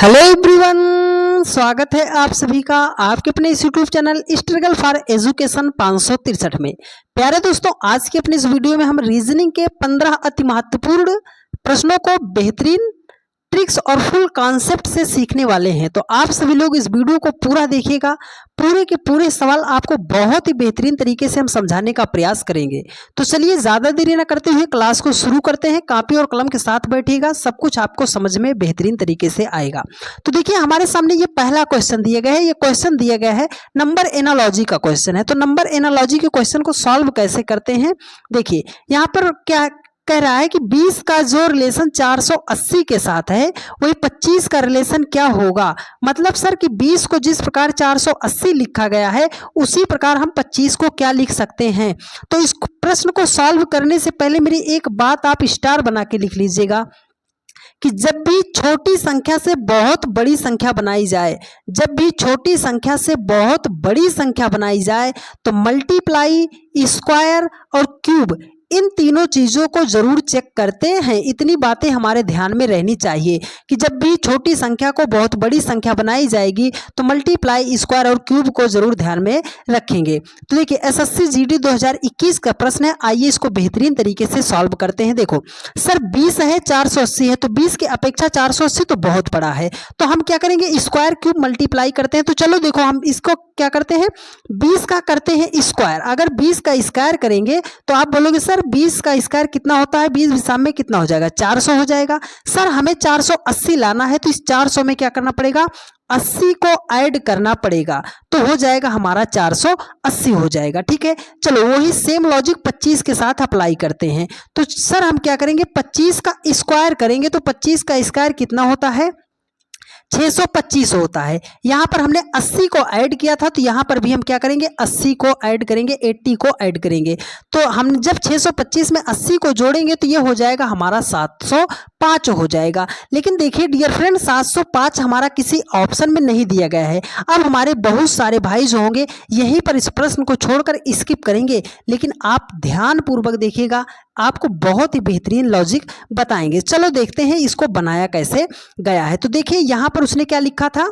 Hello everyone, स्वागत है आप सभी का आपके अपने इस YouTube channel struggle for education 563 में। प्यारे दोस्तों, आज के अपने इस वीडियो में हम रीजनिंग के 15 अति महत्वपूर्ण प्रश्नों को बेहतरीन ट्रिक्स और फुल कॉन्सेप्ट से सीखने वाले हैं। तो आप सभी लोग इस वीडियो को पूरा देखिएगा। पूरे के पूरे सवाल आपको बहुत ही बेहतरीन तरीके से हम समझाने का प्रयास करेंगे। तो चलिए ज़्यादा देरी न करते हुए क्लास को शुरू करते हैं। कॉपी और कलम के साथ बैठिएगा, सब कुछ आपको समझ में बेहतरीन तरीके से आएगा। तो देखिए, हमारे सामने ये पहला क्वेश्चन दिया गया है। ये क्वेश्चन दिया गया है नंबर एनालॉजी का क्वेश्चन है। तो नंबर एनालॉजी के क्वेश्चन को सॉल्व कैसे करते हैं, देखिए यहाँ पर क्या कह रहा है कि 20 का जो रिलेशन 480 के साथ है वही 25 का रिलेशन क्या होगा। मतलब सर कि 20 को जिस प्रकार 480 लिखा गया है उसी प्रकार हम 25 को क्या लिख सकते हैं। तो इस प्रश्न को सॉल्व करने से पहले मेरी एक बात आप स्टार बना के लिख लीजिएगा कि जब भी छोटी संख्या से बहुत बड़ी संख्या बनाई जाए, जब भी छोटी संख्या से बहुत बड़ी संख्या बनाई जाए तो मल्टीप्लाई, स्क्वायर और क्यूब इन तीनों चीज़ों को जरूर चेक करते हैं। इतनी बातें हमारे ध्यान में रहनी चाहिए कि जब भी छोटी संख्या को बहुत बड़ी संख्या बनाई जाएगी तो मल्टीप्लाई, स्क्वायर और क्यूब को जरूर ध्यान में रखेंगे। तो देखिए, एसएससी जीडी 2021 का प्रश्न है। आइए इसको बेहतरीन तरीके से सॉल्व करते हैं। देखो सर, 20 है, 480 है, तो 20 की अपेक्षा 480 तो बहुत बड़ा है। तो हम क्या करेंगे, स्क्वायर क्यूब मल्टीप्लाई करते हैं। तो चलो देखो, हम इसको क्या करते हैं, 20 का करते हैं स्क्वायर। अगर 20 का स्क्वायर करेंगे तो आप बोलोगे सर 20 का स्क्वायर कितना होता है, 20 हिसाब में कितना हो जाएगा, 400 हो जाएगा। सर हमें 480 लाना है तो इस 400 में क्या करना पड़ेगा, 80 को ऐड करना पड़ेगा, तो हो जाएगा हमारा 480 हो जाएगा। ठीक है, चलो वही सेम लॉजिक 25 के साथ अप्लाई करते हैं। तो सर हम क्या करेंगे, 25 का स्क्वायर करेंगे तो 25 का स्क्वायर कितना होता है, 625 होता है। यहाँ पर हमने 80 को ऐड किया था तो यहाँ पर भी हम क्या करेंगे, 80 को ऐड करेंगे, 80 को ऐड करेंगे। तो हम जब 625 में 80 को जोड़ेंगे तो ये हो जाएगा हमारा 705 हो जाएगा। लेकिन देखिए डियर फ्रेंड, 705 हमारा किसी ऑप्शन में नहीं दिया गया है। अब हमारे बहुत सारे भाई जो होंगे यहीं पर इस प्रश्न को छोड़कर स्किप करेंगे, लेकिन आप ध्यान पूर्वक देखिएगा, आपको बहुत ही बेहतरीन लॉजिक बताएंगे। चलो देखते हैं इसको बनाया कैसे गया है। तो देखिए यहाँ पर उसने क्या लिखा था,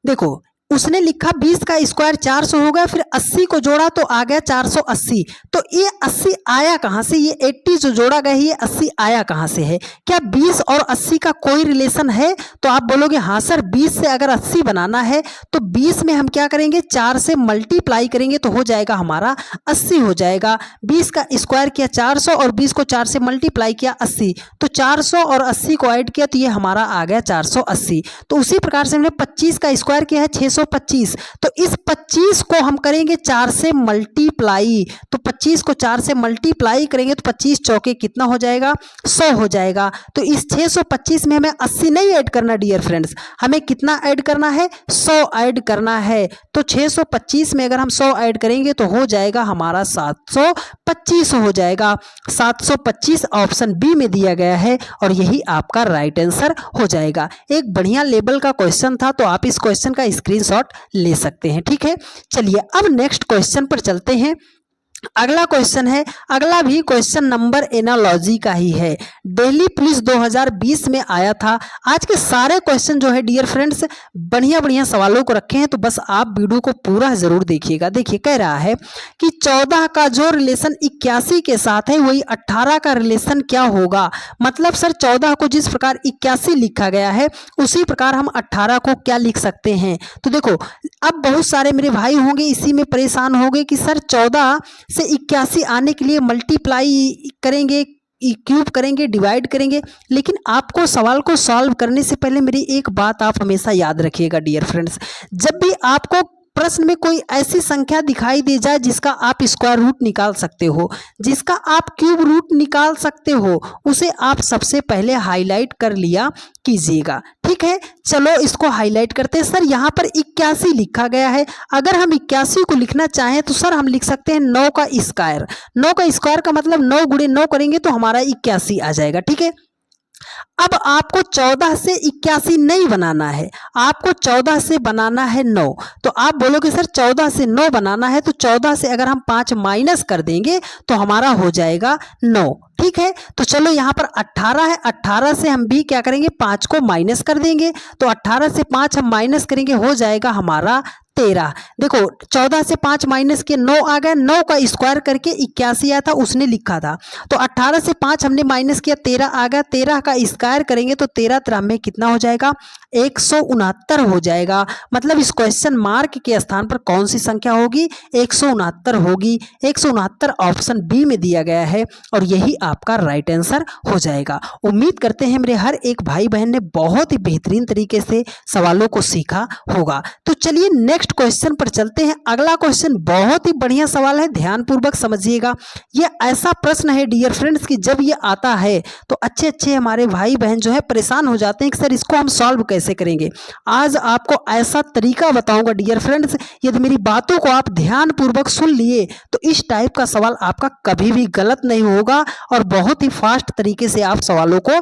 देखो उसने लिखा 20 का स्क्वायर 400 हो गया, फिर 80 को जोड़ा तो आ गया 480। तो ये 80 आया कहाँ से, ये 80 जो जोड़ा गया है ये 80 आया कहाँ से है। क्या 20 और 80 का कोई रिलेशन है? तो आप बोलोगे हाँ सर, 20 से अगर 80 बनाना है तो 20 में हम क्या करेंगे, 4 से मल्टीप्लाई करेंगे तो हो जाएगा हमारा 80 हो जाएगा। 20 का स्क्वायर किया 400 और 20 को 4 से मल्टीप्लाई किया 80, तो 400 और 80 को ऐड किया तो ये हमारा आ गया 480। तो उसी प्रकार से हमने 25 का स्क्वायर किया है 625, तो इस 25 को हम करेंगे 4 से मल्टीप्लाई। तो 25 को 4 से मल्टीप्लाई करेंगे तो 25 चौके कितना हो जाएगा, 100 हो जाएगा। तो इस 625 में हमें 80 नहीं ऐड करना डियर फ्रेंड्स, हमें कितना ऐड करना है, 100 ऐड करना है। तो 625 में अगर हम 100 ऐड करेंगे तो हो जाएगा हमारा 725 हो जाएगा। 725 ऑप्शन बी में दिया गया है और यही आपका राइट आंसर हो जाएगा। एक बढ़िया लेवल का क्वेश्चन था, तो आप इस क्वेश्चन का स्क्रीनशॉट ले सकते हैं। ठीक है, चलिए अब नेक्स्ट क्वेश्चन पर चलते हैं। अगला क्वेश्चन है, अगला भी क्वेश्चन नंबर एनालॉजी का ही है। दिल्ली पुलिस 2020 में आया था। आज के सारे क्वेश्चन जो है डियर फ्रेंड्स बढ़िया बढ़िया सवालों को रखे हैं, तो बस आप वीडियो को पूरा जरूर देखिएगा। देखिए कह रहा है कि 14 का जो रिलेशन 81 के साथ है वही 18 का रिलेशन क्या होगा। मतलब सर 14 को जिस प्रकार 81 लिखा गया है उसी प्रकार हम 18 को क्या लिख सकते हैं। तो देखो, अब बहुत सारे मेरे भाई होंगे इसी में परेशान होंगे कि सर 14 से 81 आने के लिए मल्टीप्लाई करेंगे, क्यूब करेंगे, डिवाइड करेंगे। लेकिन आपको सवाल को सॉल्व करने से पहले मेरी एक बात आप हमेशा याद रखिएगा डियर फ्रेंड्स, जब भी आपको प्रश्न में कोई ऐसी संख्या दिखाई दे जाए जिसका आप स्क्वायर रूट निकाल सकते हो, जिसका आप क्यूब रूट निकाल सकते हो, उसे आप सबसे पहले हाईलाइट कर लिया कीजिएगा। ठीक है, चलो इसको हाईलाइट करते हैं। सर यहाँ पर 81 लिखा गया है, अगर हम 81 को लिखना चाहें तो सर हम लिख सकते हैं 9 का स्क्वायर। 9 का स्क्वायर का मतलब 9 गुणे 9 करेंगे तो हमारा 81 आ जाएगा। ठीक है, अब आपको 14 से 81 नहीं बनाना है, आपको 14 से बनाना है 9। तो आप बोलोगे सर 14 से 9 बनाना है, तो 14 से अगर हम 5 माइनस कर देंगे तो हमारा हो जाएगा 9। ठीक है, तो चलो यहाँ पर 18 है, 18 से हम भी क्या करेंगे, 5 को माइनस कर देंगे। तो 18 से 5 हम माइनस करेंगे, हो जाएगा हमारा 13। देखो 14 से 5 माइनस के 9 आ गया, 9 का स्क्वायर करके 81 आया था, उसने लिखा था। तो 18 से 5 हमने माइनस किया, 13 आ गया, 13 का स्क्वायर करेंगे तो 13 13 में कितना हो जाएगा, 169 हो जाएगा। मतलब इस क्वेश्चन मार्क के स्थान पर कौन सी संख्या होगी, 169 होगी। 169 ऑप्शन बी में दिया गया है और यही आपका राइट आंसर हो जाएगा। उम्मीद करते हैं मेरे हर एक भाई बहन ने बहुत ही बेहतरीन तरीके से सवालों को सीखा होगा। तो चलिए नेक्स्ट क्वेश्चन पर चलते हैं। अगला क्वेश्चन बहुत ही बढ़िया सवाल है, ध्यान पूर्वक समझिएगा। ये ऐसा प्रश्न है डियर फ्रेंड्स कि जब ये आता है तो अच्छे अच्छे हमारे भाई बहन जो है परेशान हो जाते हैं कि सर इसको हम सॉल्व कैसे करेंगे। आज आपको ऐसा तरीका बताऊंगा डियर फ्रेंड्स, यदि मेरी बातों को आप ध्यान पूर्वक सुन लिए तो इस टाइप का सवाल आपका कभी भी गलत नहीं होगा और बहुत ही फास्ट तरीके से आप सवालों को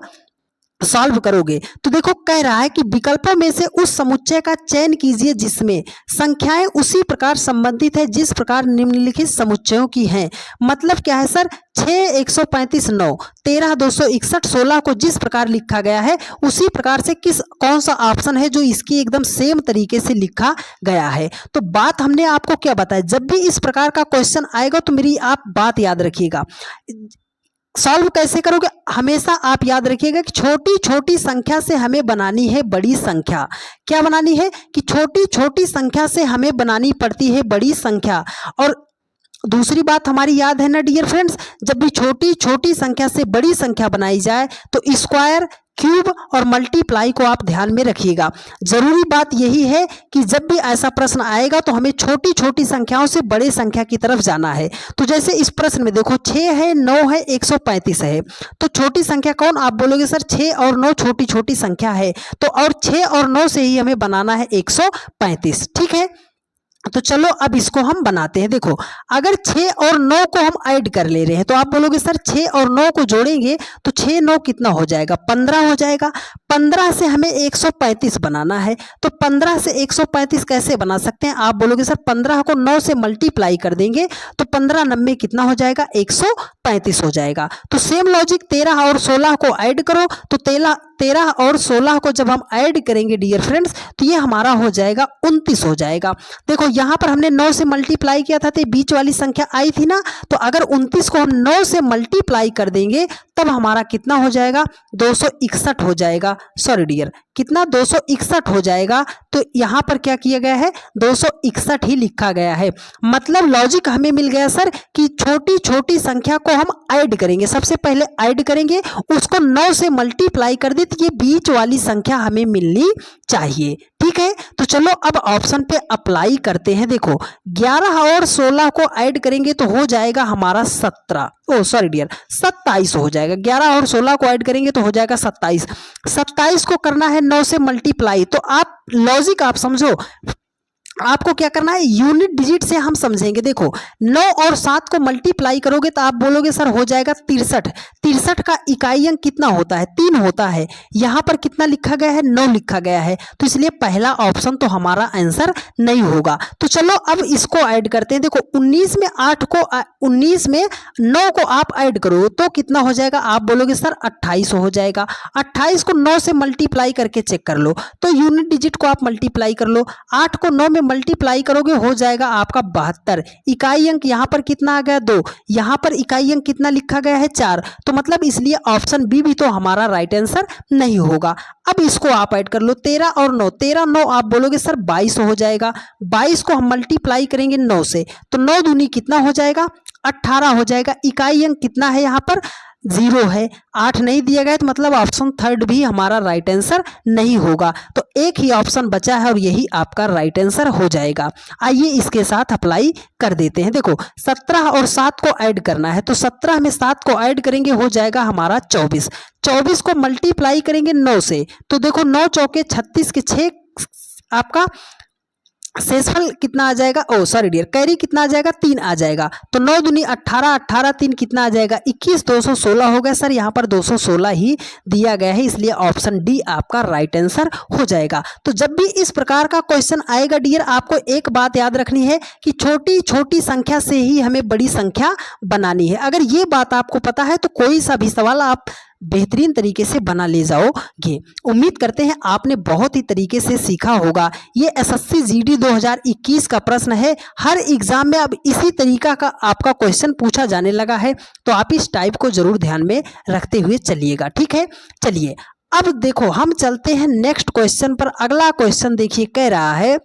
सॉल्व करोगे। तो देखो कह रहा है कि विकल्पों में से उस समुच्चय का चयन कीजिए जिसमें संख्याएं उसी प्रकार संबंधित है जिस प्रकार निम्नलिखित समुच्चयों की हैं। मतलब क्या है सर, 6 135 9 13 261 16 को जिस प्रकार लिखा गया है उसी प्रकार से कौन सा ऑप्शन है जो इसकी एकदम सेम तरीके से लिखा गया है। तो बात हमने आपको क्या बताया, जब भी इस प्रकार का क्वेश्चन आएगा तो मेरी आप बात याद रखिएगा। सॉल्व कैसे करोगे, हमेशा आप याद रखिएगा कि छोटी छोटी संख्या से हमें बनानी है बड़ी संख्या। क्या बनानी है कि छोटी छोटी संख्या से हमें बनानी पड़ती है बड़ी संख्या। और दूसरी बात हमारी याद है ना डियर फ्रेंड्स, जब भी छोटी छोटी संख्या से बड़ी संख्या बनाई जाए तो स्क्वायर, क्यूब और मल्टीप्लाई को आप ध्यान में रखिएगा। जरूरी बात यही है कि जब भी ऐसा प्रश्न आएगा तो हमें छोटी छोटी संख्याओं से बड़े संख्या की तरफ जाना है। तो जैसे इस प्रश्न में देखो 6 है, 9 है, 135 है, तो छोटी संख्या कौन, आप बोलोगे सर 6 और 9 छोटी छोटी संख्या है, तो और 6 और 9 से ही हमें बनाना है 135। ठीक है, तो चलो अब इसको हम बनाते हैं। देखो अगर 6 और 9 को हम ऐड कर ले रहे हैं तो आप बोलोगे सर 6 और 9 को जोड़ेंगे तो 6 9 कितना हो जाएगा, 15 हो जाएगा। 15 से हमें 135 बनाना है, तो 15 से 135 कैसे बना सकते हैं, आप बोलोगे सर 15 को 9 से मल्टीप्लाई कर देंगे तो 15 9 कितना हो जाएगा, 135 हो जाएगा। तो सेम लॉजिक 13 और 16 को ऐड करो, तो 13 और 16 को जब हम ऐड करेंगे डियर फ्रेंड्स तो ये हमारा हो जाएगा 29 हो जाएगा। देखो यहाँ पर हमने 9 से मल्टीप्लाई किया था तो बीच वाली संख्या आई थी ना, तो अगर 29 को हम 9 से मल्टीप्लाई कर देंगे तब हमारा कितना हो जाएगा, 261 हो जाएगा। सॉरी डियर, कितना, 261 हो जाएगा। तो यहाँ पर क्या किया गया है, 261 ही लिखा गया है। मतलब लॉजिक हमें मिल गया सर कि छोटी छोटी संख्या को हम ऐड करेंगे, सबसे पहले ऐड करेंगे, उसको 9 से मल्टीप्लाई कर दे तो ये बीच वाली संख्या हमें मिलनी चाहिए। ठीक है, तो चलो अब ऑप्शन पे अप्लाई करते हैं। देखो 11 और 16 को ऐड करेंगे तो हो जाएगा हमारा 17, ओ सॉरी डियर 27 हो जाएगा। 11 और 16 को ऐड करेंगे तो हो जाएगा 27। 27 को करना है 9 से मल्टीप्लाई, तो आप लॉजिक आप समझो, आपको क्या करना है, यूनिट डिजिट से हम समझेंगे। देखो 9 और 7 को मल्टीप्लाई करोगे तो आप बोलोगे सर हो जाएगा 63। 63 का इकाई अंक कितना होता है, 3 होता है। यहाँ पर कितना लिखा गया है, 9 लिखा गया है, तो इसलिए पहला ऑप्शन तो हमारा आंसर नहीं होगा। तो चलो अब इसको ऐड करते हैं। देखो 19 में 9 को आप ऐड करो तो कितना हो जाएगा, आप बोलोगे सर 28 हो जाएगा। 28 को 9 से मल्टीप्लाई करके चेक कर लो, तो यूनिट डिजिट को आप मल्टीप्लाई कर लो। 8 को 9 में मल्टीप्लाई करोगे हो जाएगा आपका 72। इकाई अंक यहाँ पर कितना आ गया, 2। यहाँ पर इकाई अंक कितना लिखा गया है, 4। तो मतलब इसलिए ऑप्शन बी भी तो हमारा राइट आंसर नहीं होगा। अब इसको आप ऐड कर लो, 13 और 9, 13 9 आप बोलोगे सर 22 हो जाएगा। 22 को हम मल्टीप्लाई करेंगे 9 से, तो 9 दूनी कितना हो जाएगा, 18 हो जाएगा। इकाई अंक कितना है यहाँ पर, 0 है। 8 नहीं दिया गया तो मतलब ऑप्शन थर्ड भी हमारा राइट आंसर नहीं होगा। तो एक ही ऑप्शन बचा है और यही आपका राइट आंसर हो जाएगा। आइए इसके साथ अप्लाई कर देते हैं। देखो 17 और 7 को ऐड करना है, तो 17 में 7 को ऐड करेंगे हो जाएगा हमारा 24। 24 को मल्टीप्लाई करेंगे 9 से, तो देखो 9 चौके 36 के 6 आपका शेषफल कितना आ जाएगा, ओ सॉरी डियर, कैरी कितना आ जाएगा, 3 आ जाएगा। तो 9 दूनी 18, 18 3 कितना आ जाएगा, 21, 216 हो गया सर। यहाँ पर 216 ही दिया गया है, इसलिए ऑप्शन डी आपका राइट आंसर हो जाएगा। तो जब भी इस प्रकार का क्वेश्चन आएगा डियर, आपको एक बात याद रखनी है कि छोटी छोटी संख्या से ही हमें बड़ी संख्या बनानी है। अगर ये बात आपको पता है तो कोई सा भी सवाल आप बेहतरीन तरीके से बना ले जाओगे। उम्मीद करते हैं आपने बहुत ही तरीके से सीखा होगा। ये एसएससी जीडी 2021 का प्रश्न है। हर एग्जाम में अब इसी तरीका का आपका क्वेश्चन पूछा जाने लगा है, तो आप इस टाइप को जरूर ध्यान में रखते हुए चलिएगा, ठीक है। चलिए अब देखो हम चलते हैं नेक्स्ट क्वेश्चन पर। अगला क्वेश्चन देखिए, कह रहा है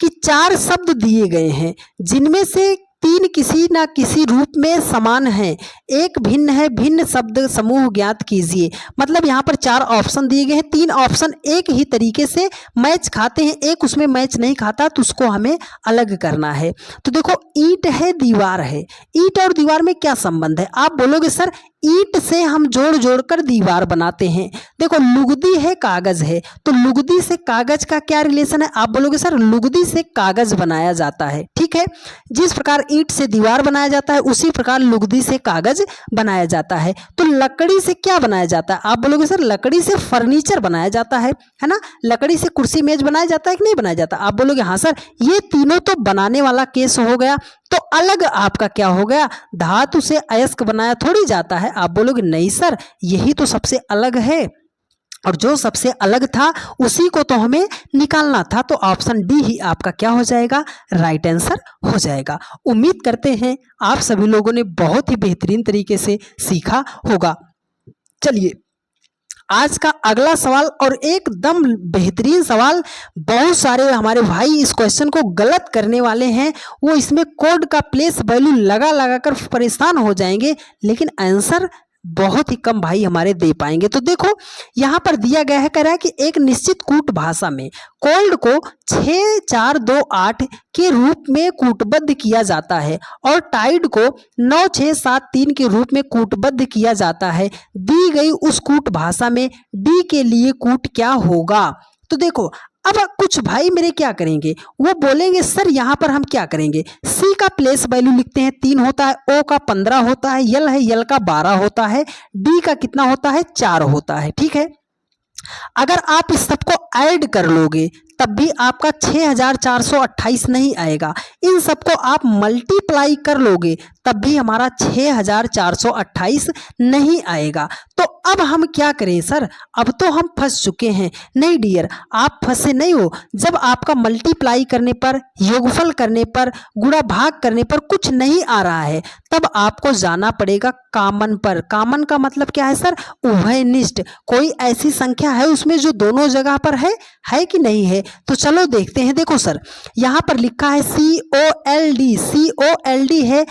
कि 4 शब्द दिए गए हैं जिनमें से 3 किसी ना किसी रूप में समान हैं, एक भिन्न है, भिन्न शब्द समूह ज्ञात कीजिए। मतलब यहाँ पर 4 ऑप्शन दिए गए हैं, 3 ऑप्शन एक ही तरीके से मैच खाते हैं, एक उसमें मैच नहीं खाता, तो उसको हमें अलग करना है। तो देखो ईंट है, दीवार है। ईंट और दीवार में क्या संबंध है? आप बोलोगे सर ईंट से हम जोड़ जोड़ कर दीवार बनाते हैं। देखो लुगदी है, कागज है, तो लुगदी से कागज का क्या रिलेशन है? आप बोलोगे सर लुगदी से कागज बनाया जाता है, ठीक है। जिस प्रकार ईंट से दीवार बनाया जाता है, उसी प्रकार लुगदी से कागज बनाया जाता है। तो लकड़ी से क्या बनाया जाता है? आप बोलोगे सर लकड़ी से फर्नीचर बनाया जाता है ना। लकड़ी से कुर्सी मेज बनाया जाता है कि नहीं बनाया जाता? आप बोलोगे हाँ सर, ये तीनों तो बनाने वाला केस हो गया। तो अलग आपका क्या हो गया? धातु से अयस्क बनाया थोड़ी जाता है। आप बोलोगे नहीं सर, यही तो सबसे अलग है, और जो सबसे अलग था उसी को तो हमें निकालना था। तो ऑप्शन डी ही आपका क्या हो जाएगा? राइट आंसर हो जाएगा। उम्मीद करते हैं आप सभी लोगों ने बहुत ही बेहतरीन तरीके से सीखा होगा। चलिए आज का अगला सवाल, और एकदम बेहतरीन सवाल। बहुत सारे हमारे भाई इस क्वेश्चन को गलत करने वाले हैं, वो इसमें कोड का प्लेस वैल्यू लगा लगा कर परेशान हो जाएंगे, लेकिन आंसर बहुत ही कम भाई हमारे दे पाएंगे। तो देखो यहाँ पर दिया गया है, कह रहा है कि एक निश्चित कूट भाषा में कोल्ड को 6 4 2 8 के रूप में कूटबद्ध किया जाता है और टाइड को 9 6 7 3 के रूप में कूटबद्ध किया जाता है। दी गई उस कूट भाषा में डी के लिए कूट क्या होगा? तो देखो अब कुछ भाई मेरे क्या करेंगे, वो बोलेंगे सर यहाँ पर हम क्या करेंगे, सी का प्लेस वैल्यू लिखते हैं 3 होता है, ओ का 15 होता है, यल है, यल का 12 होता है, डी का कितना होता है? 4 होता है, ठीक है। अगर आप इस सबको ऐड कर लोगे तब भी आपका 6428 नहीं आएगा। इन सबको आप मल्टीप्लाई कर लोगे तब भी हमारा 6428 नहीं आएगा। तो अब हम क्या करें सर? अब तो हम फंस चुके हैं। नहीं डियर, आप फंसे नहीं हो। जब आपका मल्टीप्लाई करने पर, योगफल करने पर, गुणा भाग करने पर कुछ नहीं आ रहा है, तब आपको जाना पड़ेगा कॉमन पर। कॉमन का मतलब क्या है सर? उभयनिष्ठ। कोई ऐसी संख्या है उसमें जो दोनों जगह पर है कि नहीं है? तो चलो देखते हैं। देखो सर यहाँ पर लिखा है COLD, COLD है,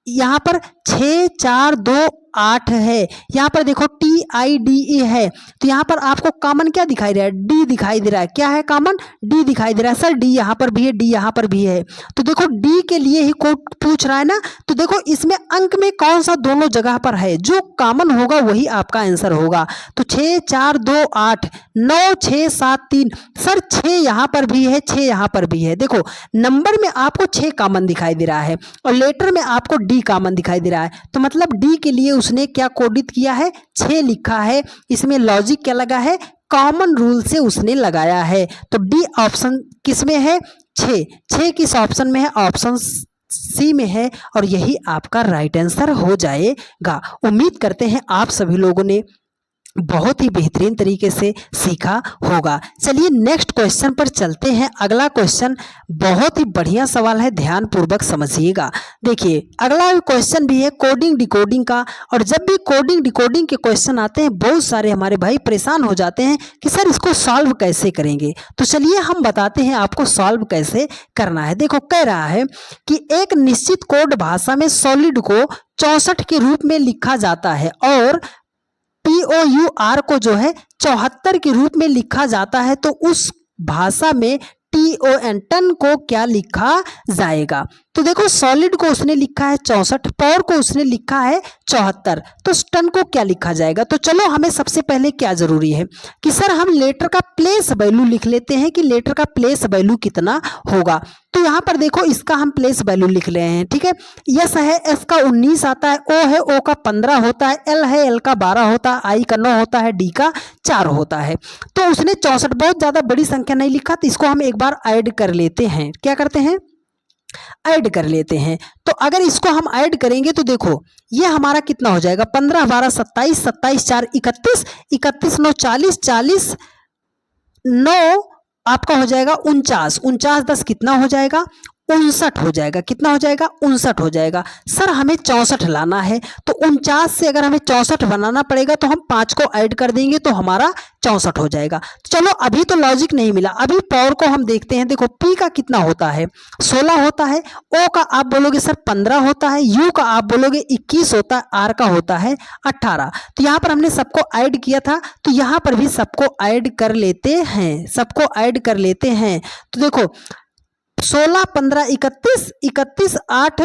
यहाँ पर 6 4 2 8 है, यहाँ पर देखो TIDE है। तो यहाँ पर आपको कॉमन क्या दिखाई दे रहा है? डी दिखाई दे रहा है। क्या है कॉमन? डी दिखाई दे रहा है। सर डी यहाँ पर भी है, डी यहाँ पर भी है। तो देखो डी के लिए ही कोड पूछ रहा है ना, तो देखो इसमें अंक में कौन सा दोनों जगह पर है, जो कॉमन होगा वही आपका आंसर होगा। तो 6 4 2 8 9 6 7 3, सर 6 यहाँ पर भी है, 6 यहाँ पर भी है। देखो नंबर में आपको 6 कॉमन दिखाई दे रहा है और लेटर में आपको डी कॉमन दिखाई दे रहा है। तो मतलब डी के लिए उसने क्या कोडित किया है? 6 लिखा है। इसमें लॉजिक क्या लगा है? कॉमन रूल से उसने लगाया है। तो डी ऑप्शन किस में है? 6। 6 किस ऑप्शन में है? ऑप्शन सी में है, और यही आपका राइट आंसर हो जाएगा। उम्मीद करते हैं आप सभी लोगों ने बहुत ही बेहतरीन तरीके से सीखा होगा। चलिए नेक्स्ट क्वेश्चन पर चलते हैं। अगला क्वेश्चन बहुत ही बढ़िया सवाल है, ध्यान पूर्वक समझिएगा। देखिए अगला क्वेश्चन भी है कोडिंग डिकोडिंग का, और जब भी कोडिंग डिकोडिंग के क्वेश्चन आते हैं बहुत सारे हमारे भाई परेशान हो जाते हैं कि सर इसको सॉल्व कैसे करेंगे। तो चलिए हम बताते हैं आपको सॉल्व कैसे करना है। देखो कह रहा है कि एक निश्चित कोड भाषा में सॉलिड को 64 के रूप में लिखा जाता है और TOUR को जो है 74 के रूप में लिखा जाता है। तो उस भाषा में TON टन को क्या लिखा जाएगा? तो तो देखो सॉलिड को उसने लिखा है 64, पावर को उसने लिखा है 74, तो टन को क्या लिखा जाएगा। तो चलो हमें सबसे पहले क्या जरूरी है कि सर हम लेटर का प्लेस वैल्यू लिख लेते हैं कि लेटर का प्लेस वैल्यू कितना होगा। तो यहाँ पर देखो इसका हम प्लेस वैल्यू लिख रहे हैं, ठीक है। एस है, एस का 19 आता है, ओ है, ओ का 15 होता है, एल है, एल का 12 होता है, आई का 9 होता है, डी का 4 होता है। तो उसने 64 बहुत ज्यादा बड़ी संख्या नहीं लिखा, तो इसको हम एक बार ऐड कर लेते हैं। क्या करते हैं, ऐड कर लेते हैं। तो अगर इसको हम ऐड करेंगे तो देखो ये हमारा कितना हो जाएगा, 15 12 27, 27 4 31, 31 9 40, 40 9 आपका हो जाएगा 49, 49 10 कितना हो जाएगा, 59 हो जाएगा। कितना हो जाएगा, 59 हो जाएगा। सर हमें 64 लाना है, तो 49 से अगर हमें 64 बनाना पड़ेगा तो हम 5 को ऐड कर देंगे तो हमारा 64 हो जाएगा। चलो अभी तो लॉजिक नहीं मिला, अभी पावर को हम देखते हैं। देखो पी का कितना होता है, 16 होता है, ओ का आप बोलोगे सर 15 होता है, यू का आप बोलोगे 21 होता है, आर का होता है 18। तो यहाँ पर हमने सबको ऐड किया था, तो यहाँ पर भी सबको ऐड कर लेते हैं, सबको ऐड कर लेते हैं। तो देखो 16 15 31, 31 8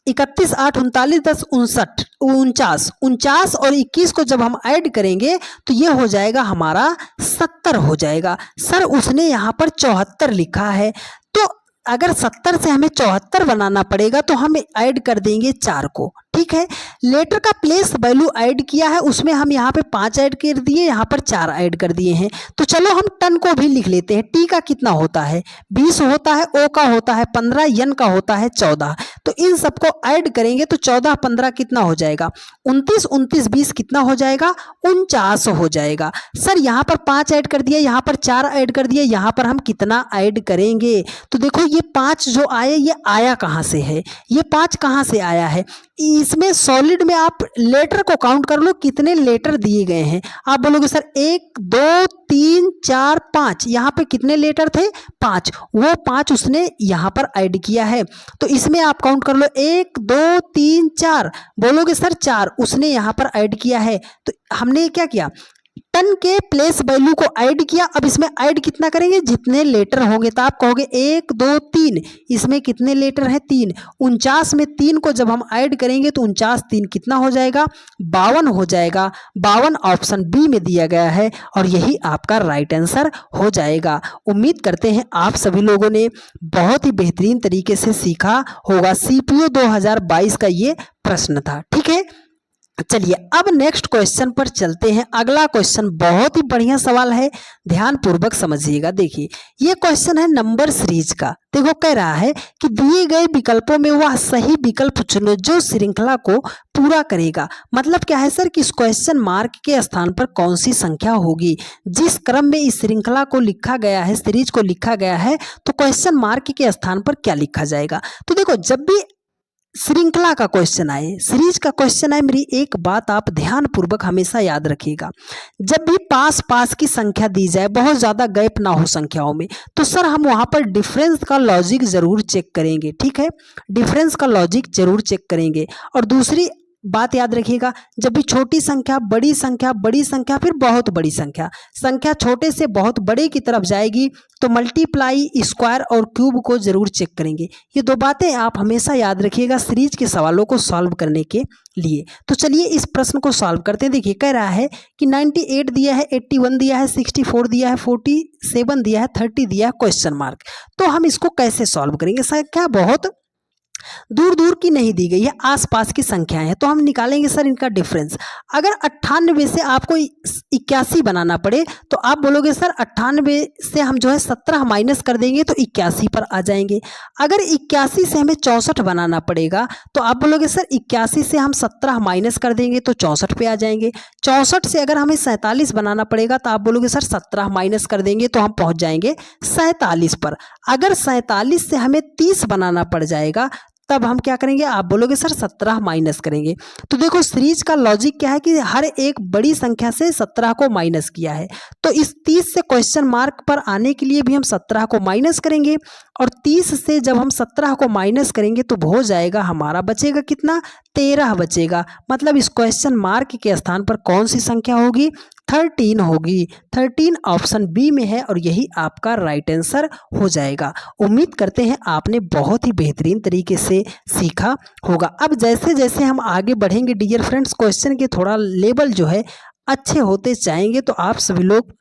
31 8 39 10 59 49, 49 और 21 को जब हम ऐड करेंगे तो ये हो जाएगा हमारा 70 हो जाएगा। सर उसने यहाँ पर 74 लिखा है, तो अगर 70 से हमें 74 बनाना पड़ेगा तो हम ऐड कर देंगे 4 को, ठीक है। लेटर का प्लेस वैल्यू ऐड किया है, उसमें हम यहाँ पे 5 ऐड कर दिए, यहाँ पर 4 ऐड कर दिए हैं। तो चलो हम टन को भी लिख लेते हैं। टी का कितना होता है, 20 होता है, ओ का होता है 15, एन का होता है 14। तो इन सबको ऐड करेंगे तो 14 15 कितना हो जाएगा, 29 29 20 कितना हो जाएगा, 49 हो जाएगा। सर यहाँ पर 5 ऐड कर दिया, यहाँ पर 4 ऐड कर दिया, यहाँ पर हम कितना ऐड करेंगे। तो देखो ये 5 जो आए ये आया कहाँ से है, ये 5 कहाँ से आया है। इसमें सॉलिड में आप लेटर को काउंट कर लो, कितने लेटर दिए गए हैं। आप बोलोगे सर 1 2 3 4 5, यहाँ पे कितने लेटर थे, 5, वो 5 उसने यहाँ पर ऐड किया है। तो इसमें आप काउंट कर लो 1 2 3 4, बोलोगे सर 4 उसने यहाँ पर ऐड किया है। तो हमने क्या किया, टन के प्लेस वैल्यू को ऐड किया। अब इसमें ऐड कितना करेंगे, जितने लेटर होंगे। तो आप कहोगे 1 2 3, इसमें कितने लेटर है, 3, 49 में 3 को जब हम ऐड करेंगे तो 49 3 कितना हो जाएगा, 52 हो जाएगा। 52 ऑप्शन बी में दिया गया है और यही आपका राइट आंसर हो जाएगा। उम्मीद करते हैं आप सभी लोगों ने बहुत ही बेहतरीन तरीके से सीखा होगा। सीपीओ 2022 का ये प्रश्न था, ठीक है। चलिए अब नेक्स्ट क्वेश्चन पर चलते हैं। अगला क्वेश्चन बहुत ही बढ़िया सवाल है, ध्यान पूर्वक समझिएगा। देखिए ये क्वेश्चन है नंबर सीरीज का। देखो कह रहा है कि दिए गए विकल्पों में वह सही विकल्प चुनो जो श्रृंखला को पूरा करेगा। मतलब क्या है सर कि इस क्वेश्चन मार्क के स्थान पर कौन सी संख्या होगी, जिस क्रम में इस श्रृंखला को लिखा गया है, सीरीज को लिखा गया है, तो क्वेश्चन मार्क के स्थान पर क्या लिखा जाएगा। तो देखो जब भी श्रृंखला का क्वेश्चन आए, सीरीज का क्वेश्चन आए, मेरी एक बात आप ध्यान पूर्वक हमेशा याद रखिएगा। जब भी पास पास की संख्या दी जाए, बहुत ज्यादा गैप ना हो संख्याओं में, तो सर हम वहां पर डिफरेंस का लॉजिक जरूर चेक करेंगे, ठीक है। डिफरेंस का लॉजिक जरूर चेक करेंगे। और दूसरी बात याद रखिएगा, जब भी छोटी संख्या, बड़ी संख्या, बड़ी संख्या, फिर बहुत बड़ी संख्या, संख्या छोटे से बहुत बड़े की तरफ जाएगी तो मल्टीप्लाई, स्क्वायर और क्यूब को जरूर चेक करेंगे। ये 2 बातें आप हमेशा याद रखिएगा सीरीज के सवालों को सॉल्व करने के लिए। तो चलिए इस प्रश्न को सॉल्व करते हैं। देखिए कह रहा है कि 98 दिया है, 81 दिया है, 64 दिया है, 47 दिया है, 30 दिया है, क्वेश्चन मार्क। तो हम इसको कैसे सॉल्व करेंगे। संख्या बहुत दूर दूर की नहीं दी गई है, आसपास की संख्याएं हैं, तो हम निकालेंगे सर इनका डिफरेंस। अगर 98 से आपको 81 बनाना पड़े तो आप बोलोगे सर 98 से हम जो है 17 माइनस कर देंगे तो 81 पर आ जाएंगे। अगर 81 से हमें 64 बनाना पड़ेगा तो आप बोलोगे सर 81 से हम 17 माइनस कर देंगे तो 64 पे आ जाएंगे। 64 से अगर हमें 47 बनाना पड़ेगा तो आप बोलोगे सर 17 माइनस कर देंगे तो हम पहुंच जाएंगे 47 पर। अगर 47 से हमें 30 बनाना पड़ जाएगा तब हम क्या करेंगे, आप बोलोगे सर 17 माइनस करेंगे। तो देखो सीरीज का लॉजिक क्या है कि हर एक बड़ी संख्या से 17 को माइनस किया है, तो इस 30 से क्वेश्चन मार्क पर आने के लिए भी हम 17 को माइनस करेंगे। और 30 से जब हम 17 को माइनस करेंगे तो हो जाएगा हमारा, बचेगा कितना, 13 बचेगा। मतलब इस क्वेश्चन मार्क के स्थान पर कौन सी संख्या होगी, 13 होगी। 13 ऑप्शन बी में है और यही आपका राइट आंसर हो जाएगा। उम्मीद करते हैं आपने बहुत ही बेहतरीन तरीके से सीखा होगा। अब जैसे जैसे हम आगे बढ़ेंगे डियर फ्रेंड्स, क्वेश्चन के थोड़ा लेवल जो है अच्छे होते जाएंगे, तो आप सभी लोग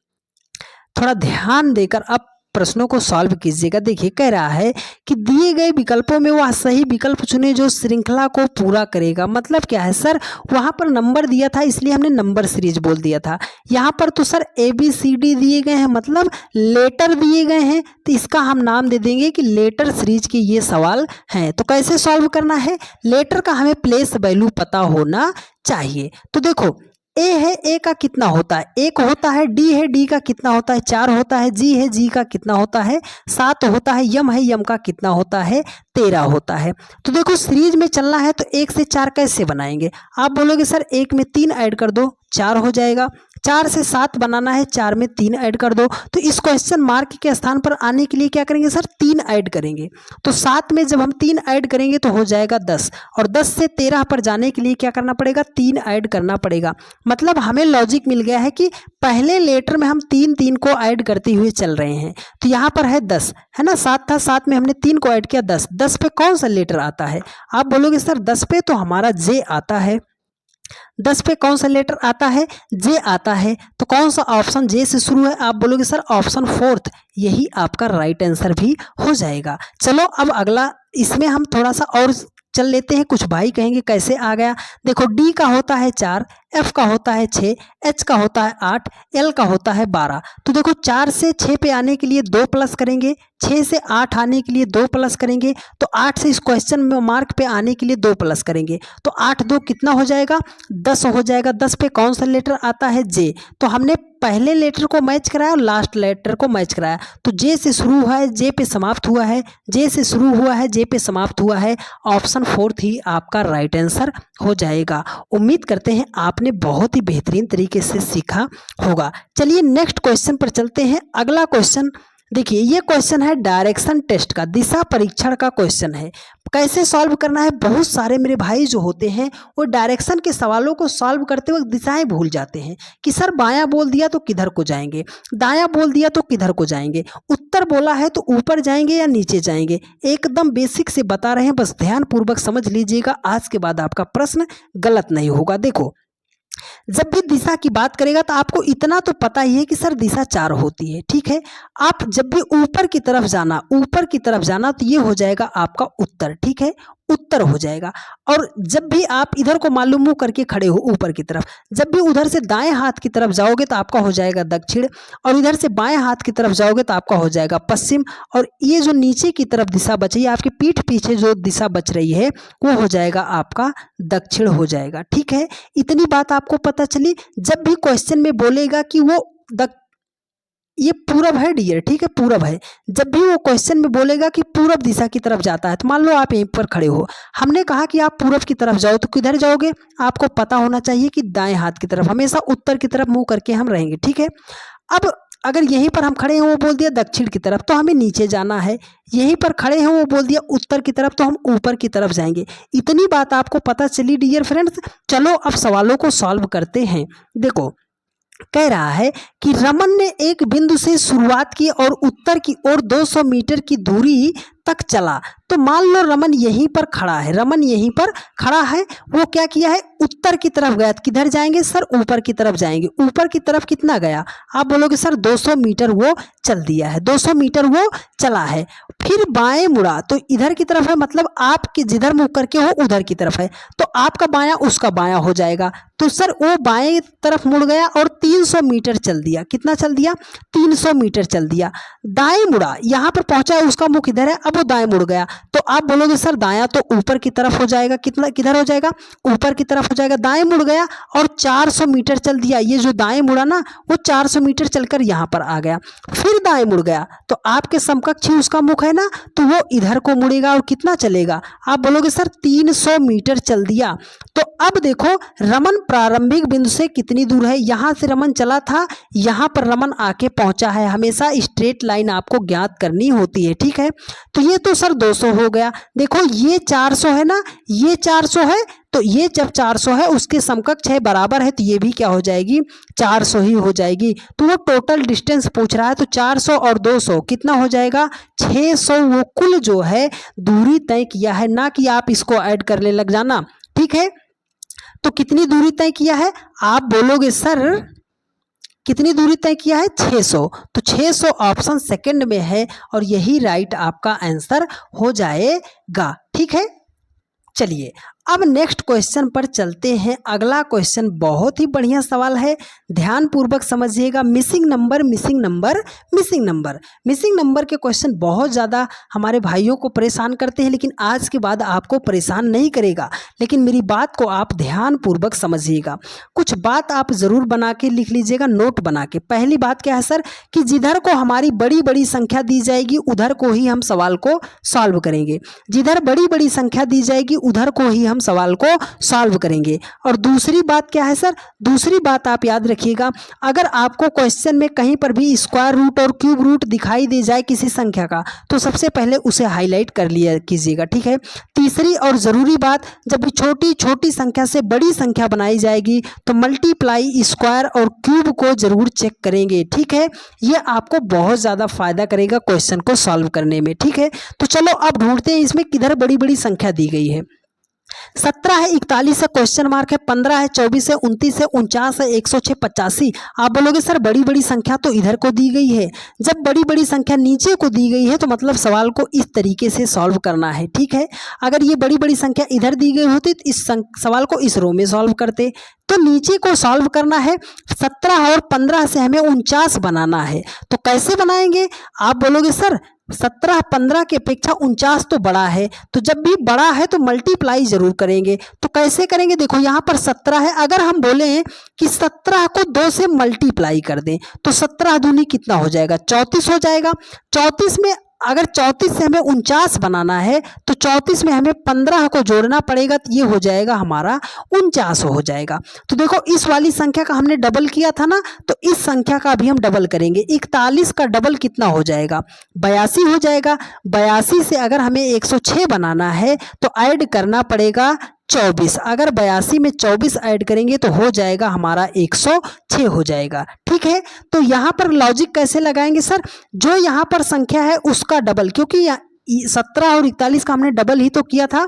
थोड़ा ध्यान देकर अब प्रश्नों को सॉल्व कीजिएगा। देखिए कह रहा है कि दिए गए विकल्पों में वह सही विकल्प चुने जो श्रृंखला को पूरा करेगा। मतलब क्या है सर, वहाँ पर नंबर दिया था इसलिए हमने नंबर सीरीज बोल दिया था। यहाँ पर तो सर ABCD दिए गए हैं, मतलब लेटर दिए गए हैं, तो इसका हम नाम दे देंगे कि लेटर सीरीज के ये सवाल हैं। तो कैसे सॉल्व करना है, लेटर का हमें प्लेस वैल्यू पता होना चाहिए। तो देखो ए है, ए का कितना होता है 1 होता है, डी है, डी का कितना होता है 4 होता है, जी है, जी का कितना होता है 7 होता है, यम है, यम का कितना होता है 13 होता है। तो देखो सीरीज में चलना है तो 1 से 4 कैसे बनाएंगे। आप बोलोगे सर 1 में 3 ऐड कर दो 4 हो जाएगा। 4 से 7 बनाना है, 4 में 3 ऐड कर दो। तो इस क्वेश्चन मार्क के स्थान पर आने के लिए क्या करेंगे सर, 3 ऐड करेंगे। तो 7 में जब हम 3 ऐड करेंगे तो हो जाएगा 10, और 10 से 13 पर जाने के लिए क्या करना पड़ेगा, 3 ऐड करना पड़ेगा। मतलब हमें लॉजिक मिल गया है कि पहले लेटर में हम 3 को ऐड करते हुए चल रहे हैं। तो यहाँ पर है 10 है ना, 7 था, 7 में हमने 3 को ऐड किया 10। 10 पे कौन सा लेटर आता है, आप बोलोगे सर 10 पे तो हमारा जे आता है। 10 पे कौन सा लेटर आता है, जे आता है। तो कौन सा ऑप्शन जे से शुरू है, आप बोलोगे सर ऑप्शन 4, यही आपका राइट आंसर भी हो जाएगा। चलो अब अगला इसमें हम थोड़ा सा और चल लेते हैं। कुछ भाई कहेंगे कैसे आ गया, देखो डी का होता है 4, एफ का होता है 6, एच का होता है 8, एल का होता है 12। तो देखो 4 से 6 पे आने के लिए 2 प्लस करेंगे, 6 से 8 आने के लिए 2 प्लस करेंगे, तो 8 से इस क्वेश्चन में मार्क पे आने के लिए 2 प्लस करेंगे, तो 8 2 कितना हो जाएगा 10 हो जाएगा। 10 पे कौन सा लेटर आता है, जे। तो हमने पहले लेटर को मैच कराया और लास्ट लेटर को मैच कराया। तो जे से शुरू हुआ है, जे पे समाप्त हुआ है, जे से शुरू हुआ है, जे पे समाप्त हुआ है। ऑप्शन 4 ही आपका राइट आंसर हो जाएगा। उम्मीद करते हैं आपने बहुत ही बेहतरीन तरीके से सीखा होगा। चलिए नेक्स्ट क्वेश्चन पर चलते हैं। अगला क्वेश्चन देखिए, ये क्वेश्चन है डायरेक्शन टेस्ट का, दिशा परीक्षण का क्वेश्चन है। कैसे सॉल्व करना है, बहुत सारे मेरे भाई जो होते हैं वो डायरेक्शन के सवालों को सॉल्व करते वक्त दिशाएं भूल जाते हैं कि सर बायां बोल दिया तो किधर को जाएंगे, दायां बोल दिया तो किधर को जाएंगे, उत्तर बोला है तो ऊपर जाएंगे या नीचे जाएंगे। एकदम बेसिक से बता रहे हैं, बस ध्यान पूर्वक समझ लीजिएगा, आज के बाद आपका प्रश्न गलत नहीं होगा। देखो जब भी दिशा की बात करेगा तो आपको इतना तो पता ही है कि सर दिशा 4 होती है, ठीक है। आप जब भी ऊपर की तरफ जाना, ऊपर की तरफ जाना, तो ये हो जाएगा आपका उत्तर, ठीक है, उत्तर हो जाएगा। और जब भी आप इधर को मालूम मुंह करके खड़े हो ऊपर की तरफ, जब भी उधर से दाएं हाथ की तरफ जाओगे तो आपका हो जाएगा दक्षिण, और इधर से बाएं हाथ की तरफ जाओगे तो आपका हो जाएगा पश्चिम, और ये जो नीचे की तरफ दिशा बची है, आपकी पीठ पीछे जो दिशा बच रही है वो हो जाएगा आपका दक्षिण हो जाएगा, ठीक है। इतनी बात आपको पता चली। जब भी क्वेश्चन में बोलेगा कि वो ये पूरब है डियर, ठीक है, पूरब है, जब भी वो क्वेश्चन में बोलेगा कि पूरब दिशा की तरफ जाता है, तो मान लो आप यहीं पर खड़े हो, हमने कहा कि आप पूरब की तरफ जाओ, तो किधर जाओगे, आपको पता होना चाहिए कि दाएं हाथ की तरफ, हमेशा उत्तर की तरफ मुंह करके हम रहेंगे, ठीक है। अब अगर यहीं पर हम खड़े हैं, वो बोल दिया दक्षिण की तरफ, तो हमें नीचे जाना है। यहीं पर खड़े हैं, वो बोल दिया उत्तर की तरफ, तो हम ऊपर की तरफ जाएंगे। इतनी बात आपको पता चली डियर फ्रेंड्स। चलो अब सवालों को सॉल्व करते हैं। देखो कह रहा है कि रमन ने एक बिंदु से शुरुआत की और उत्तर की ओर 200 मीटर की दूरी तक चला। तो मान लो रमन यहीं पर खड़ा है, रमन यहीं पर खड़ा है, वो क्या किया है, उत्तर की तरफ गया। किधर जाएंगे सर, ऊपर की तरफ जाएंगे। ऊपर की तरफ कितना गया, आप बोलोगे सर 200 मीटर वो चल दिया है, 200 मीटर वो चला है। फिर बाएं मुड़ा, तो इधर की तरफ है, मतलब आपके जिधर मुंह करके हो उधर की तरफ है, तो आपका बायां उसका बायां हो जाएगा। तो सर वो बाएं तरफ मुड़ गया और 300 मीटर चल दिया। कितना चल दिया, 300 मीटर चल दिया। दाएं मुड़ा, यहाँ पर पहुंचा है, उसका मुख इधर है, अब वो दाएं मुड़ गया, तो आप बोलोगे सर दायां तो ऊपर की तरफ हो जाएगा, कितना किधर हो जाएगा, ऊपर की तरफ हो जाएगा। दाएं मुड़ गया और 400 मीटर चल दिया। ये जो दाएं मुड़ा ना, वो 400 मीटर चलकर यहाँ पर आ गया। फिर दाएं मुड़ गया, तो आपके समकक्ष ही उसका मुख है ना, तो वो इधर को मुड़ेगा और कितना चलेगा, आप बोलोगे सर 300 मीटर चल दिया। तो अब देखो रमन प्रारंभिक बिंदु से कितनी दूर है, यहाँ से रमन चला था, यहाँ पर रमन आके पहुंचा है। हमेशा स्ट्रेट लाइन आपको ज्ञात करनी होती है, ठीक है। तो ये तो सर 200 हो गया। देखो ये 400 है ना, ये 400 है, तो ये जब 400 है उसके समकक्ष है, बराबर है, तो ये भी क्या हो जाएगी 400 ही हो जाएगी। तो वो टोटल डिस्टेंस पूछ रहा है, तो 400 और 200 कितना हो जाएगा 600, वो कुल जो है दूरी तय किया है, ना कि आप इसको ऐड करने लग जाना। ठीक है, तो कितनी दूरी तय किया है, आप बोलोगे सर कितनी दूरी तय किया है 600, तो 600 ऑप्शन सेकंड में है और यही राइट आपका आंसर हो जाएगा। ठीक है, चलिए अब नेक्स्ट क्वेश्चन पर चलते हैं। अगला क्वेश्चन बहुत ही बढ़िया सवाल है, ध्यान पूर्वक समझिएगा। Missing number missing number missing number missing number के क्वेश्चन बहुत ज़्यादा हमारे भाइयों को परेशान करते हैं, लेकिन आज के बाद आपको परेशान नहीं करेगा। लेकिन मेरी बात को आप ध्यान पूर्वक समझिएगा, कुछ बात आप ज़रूर बना के लिख लीजिएगा, नोट बना के। पहली बात क्या है सर कि जिधर को हमारी बड़ी बड़ी संख्या दी जाएगी उधर को ही हम सवाल को सॉल्व करेंगे, जिधर बड़ी बड़ी संख्या दी जाएगी उधर को ही हम सवाल को सॉल्व करेंगे। और दूसरी बात क्या है सर, दूसरी बात आप याद रखिएगा, अगर आपको क्वेश्चन में कहीं पर भी स्क्वायर रूट और क्यूब रूट दिखाई दे जाए किसी संख्या का, तो सबसे पहले उसे हाईलाइट कर लिया कीजिएगा। ठीक है, तीसरी और ज़रूरी बात, जब भी छोटी छोटी संख्या से बड़ी संख्या बनाई जाएगी तो मल्टीप्लाई स्क्वायर और क्यूब को जरूर चेक करेंगे। ठीक है, ये आपको बहुत ज़्यादा फायदा करेगा क्वेश्चन को सॉल्व करने में। ठीक है, तो चलो अब ढूंढते हैं इसमें किधर बड़ी बड़ी संख्या दी गई है। 17 है, 41 है, क्वेश्चन मार्क है, 15 है, 24 है, 29 है, 49 है, 106, 85। आप बोलोगे सर बड़ी बड़ी संख्या तो इधर को दी गई है, जब बड़ी बड़ी संख्या नीचे को दी गई है तो मतलब सवाल को इस तरीके से सॉल्व करना है। ठीक है, अगर ये बड़ी बड़ी संख्या इधर दी गई होती तो इस सवाल को इस रो में सॉल्व करते, तो नीचे को सॉल्व करना है। 17 और 15 से हमें 49 बनाना है, तो कैसे बनाएंगे। आप बोलोगे सर 17 15 की अपेक्षा 49 तो बड़ा है, तो जब भी बड़ा है तो मल्टीप्लाई जरूर करेंगे। तो कैसे करेंगे, देखो यहाँ पर 17 है, अगर हम बोले कि 17 को 2 से मल्टीप्लाई कर दें तो 17 दूनी कितना हो जाएगा 34 हो जाएगा। 34 में अगर 34 से हमें 49 बनाना है तो 34 में हमें 15 को जोड़ना पड़ेगा, तो ये हो जाएगा हमारा 49 हो जाएगा। तो देखो इस वाली संख्या का हमने डबल किया था ना, तो इस संख्या का भी हम डबल करेंगे। 41 का डबल कितना हो जाएगा 82 हो जाएगा। 82 से अगर हमें 106 बनाना है तो ऐड करना पड़ेगा 24, अगर 82 में 24 ऐड करेंगे तो हो जाएगा हमारा 106 हो जाएगा। ठीक है, तो यहाँ पर लॉजिक कैसे लगाएंगे सर, जो यहाँ पर संख्या है उसका डबल, क्योंकि 17 और 41 का हमने डबल ही तो किया था